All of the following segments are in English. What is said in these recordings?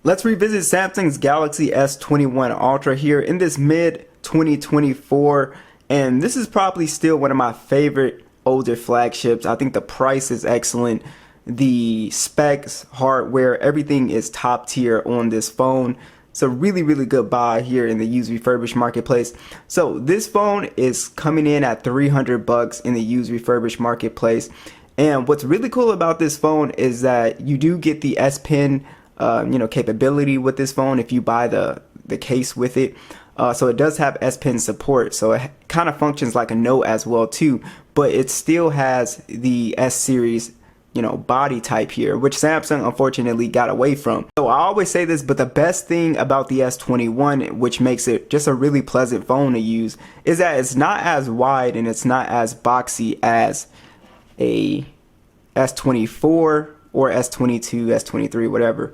Let's revisit Samsung's Galaxy S21 Ultra here in this mid 2024, and this is probably still one of my favorite older flagships. I think the price is excellent. The specs, hardware, everything is top tier on this phone. It's a really good buy here in the used refurbished marketplace. So this phone is coming in at $300 in the used refurbished marketplace. And what's really cool about this phone is that you do get the S Pen capability with this phone if you buy the case with it. So it does have S Pen support, so it kind of functions like a Note as well too, but it still has the S series body type here, which Samsung unfortunately got away from. So I always say this, but the best thing about the S21, which makes it just a really pleasant phone to use, is that it's not as wide and it's not as boxy as a S24 or S22, S23, whatever.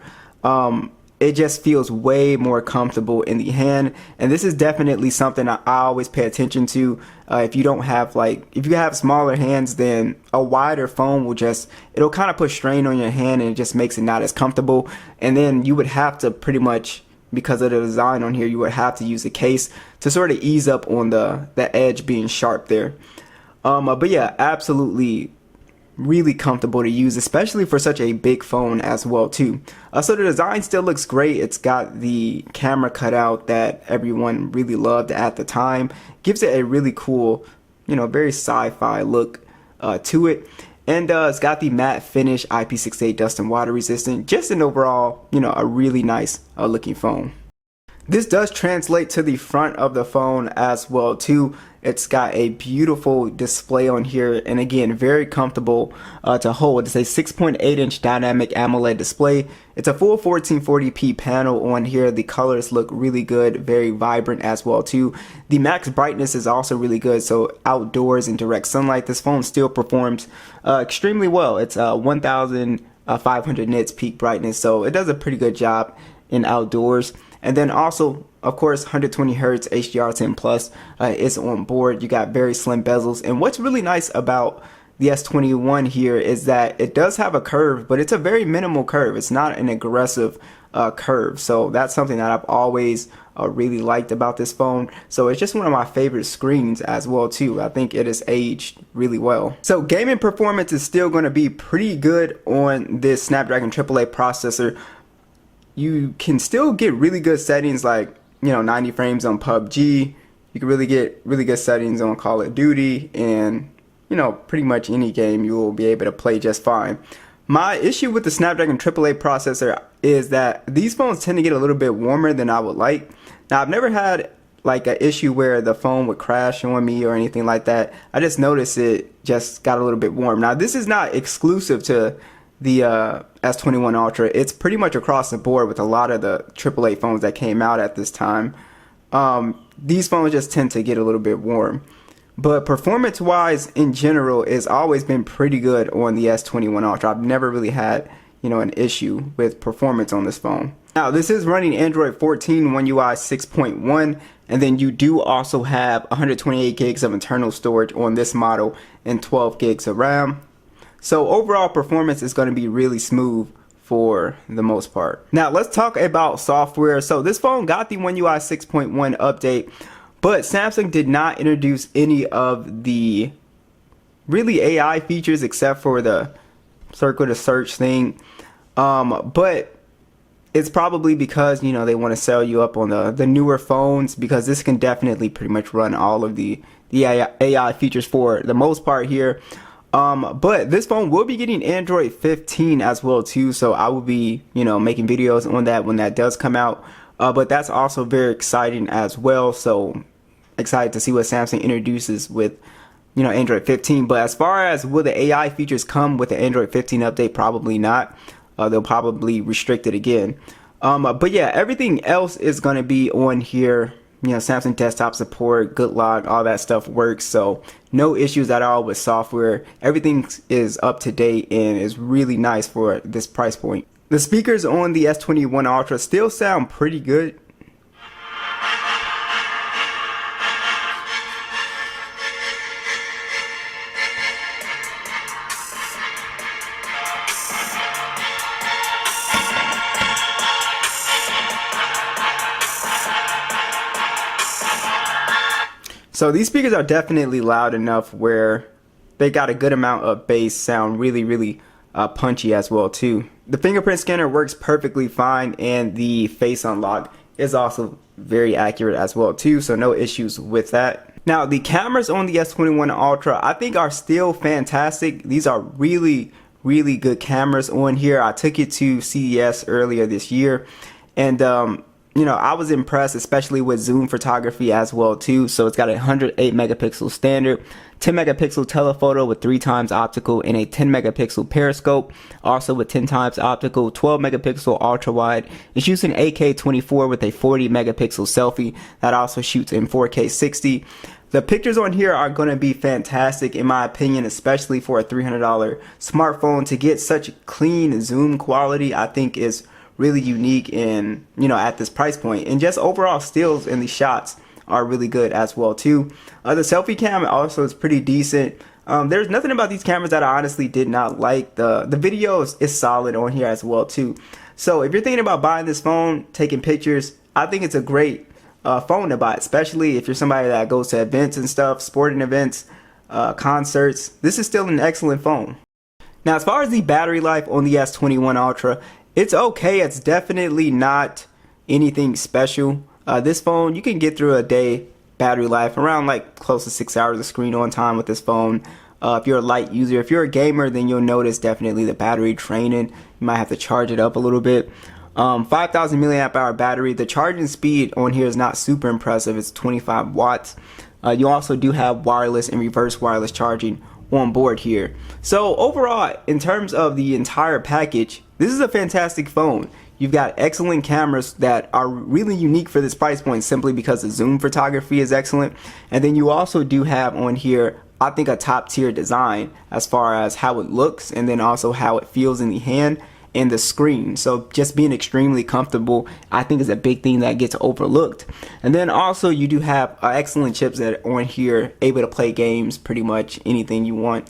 It just feels way more comfortable in the hand, and this is definitely something I always pay attention to. If you don't have if you have smaller hands, then a wider phone it'll kind of put strain on your hand, and it just makes it not as comfortable. And then you would have to pretty much, because of the design on here, you would have to use a case to sort of ease up on the edge being sharp there. But yeah, absolutely really comfortable to use, especially for such a big phone as well too. So the design still looks great. It's got the camera cutout that everyone really loved at the time. Gives it a really cool, very sci-fi look to it. And it's got the matte finish, IP68 dust and water resistant. Just an overall, a really nice looking phone. This does translate to the front of the phone as well too. It's got a beautiful display on here, and again, very comfortable to hold. It's a 6.8-inch dynamic AMOLED display. It's a full 1440p panel on here. The colors look really good, very vibrant as well too. The max brightness is also really good, so outdoors in direct sunlight, this phone still performs extremely well. It's 1500 nits peak brightness, so it does a pretty good job in outdoors. And then also, of course, 120 Hz HDR10 Plus is on board. You got very slim bezels. And what's really nice about the S21 here is that it does have a curve, but it's a very minimal curve. It's not an aggressive curve. So that's something that I've always really liked about this phone. So it's just one of my favorite screens as well too. I think it has aged really well. So gaming performance is still going to be pretty good on this Snapdragon AAA processor. You can still get really good settings like 90 frames on PUBG. You can really get really good settings on Call of Duty, and pretty much any game you will be able to play just fine. My issue with the Snapdragon AAA processor is that these phones tend to get a little bit warmer than I would like. Now, I've never had an issue where the phone would crash on me or anything like that. I just noticed it just got a little bit warm. Now, this is not exclusive to the S21 Ultra. It's pretty much across the board with a lot of the AAA phones that came out at this time. These phones just tend to get a little bit warm. But performance wise in general, it's always been pretty good on the S21 Ultra. I've never really had an issue with performance on this phone. Now, this is running Android 14 One UI 6.1, and then you do also have 128 gigs of internal storage on this model and 12 gigs of RAM. So overall performance is going to be really smooth for the most part. Now let's talk about software. So this phone got the One UI 6.1 update, but Samsung did not introduce any of the really AI features except for the circle to search thing. But it's probably because they want to sell you up on the newer phones, because this can definitely pretty much run all of the AI features for the most part here. But this phone will be getting Android 15 as well too, so I will be making videos on that when that does come out. But that's also very exciting as well, so excited to see what Samsung introduces with Android 15. But as far as will the AI features come with the Android 15 update, probably not. They'll probably restrict it again. But yeah, everything else is going to be on here. Samsung desktop support, good log, all that stuff works, so no issues at all with software. Everything is up to date and is really nice for this price point. The speakers on the S21 Ultra still sound pretty good. So these speakers are definitely loud enough where they got a good amount of bass, sound really punchy as well too. The fingerprint scanner works perfectly fine, and the face unlock is also very accurate as well too, so no issues with that. Now the cameras on the S21 Ultra I think are still fantastic. These are really good cameras on here. I took it to CES earlier this year, and you know, I was impressed, especially with zoom photography as well too. So it's got a 108 megapixel standard, 10 megapixel telephoto with 3 times optical, and a 10 megapixel periscope, also with 10 times optical, 12 megapixel ultra wide. It's using AK-24 with a 40 megapixel selfie that also shoots in 4K 60. The pictures on here are going to be fantastic in my opinion, especially for a $300 smartphone. To get such clean zoom quality, I think is really unique in, you know, at this price point. And just overall stills in the shots are really good as well too. The selfie cam also is pretty decent. There's nothing about these cameras that I honestly did not like. The video is solid on here as well too. So if you're thinking about buying this phone, taking pictures, I think it's a great phone to buy, especially if you're somebody that goes to events and stuff, sporting events, concerts. This is still an excellent phone. Now as far as the battery life on the S21 Ultra, it's okay. It's definitely not anything special. This phone, you can get through a day battery life around like close to 6 hours of screen on time with this phone. If you're a light user, if you're a gamer, then you'll notice definitely the battery draining. You might have to charge it up a little bit. 5,000 milliamp hour battery. The charging speed on here is not super impressive. It's 25 watts. You also do have wireless and reverse wireless charging on board here. So overall, in terms of the entire package, this is a fantastic phone. You've got excellent cameras that are really unique for this price point simply because the zoom photography is excellent. And then you also do have on here, I think, a top tier design as far as how it looks and then also how it feels in the hand and the screen. So just being extremely comfortable, I think, is a big thing that gets overlooked. And then also you do have excellent chips that are on here, able to play games, pretty much anything you want.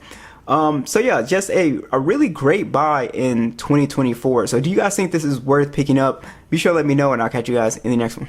So yeah, just a really great buy in 2024. So do you guys think this is worth picking up? Be sure to let me know, and I'll catch you guys in the next one.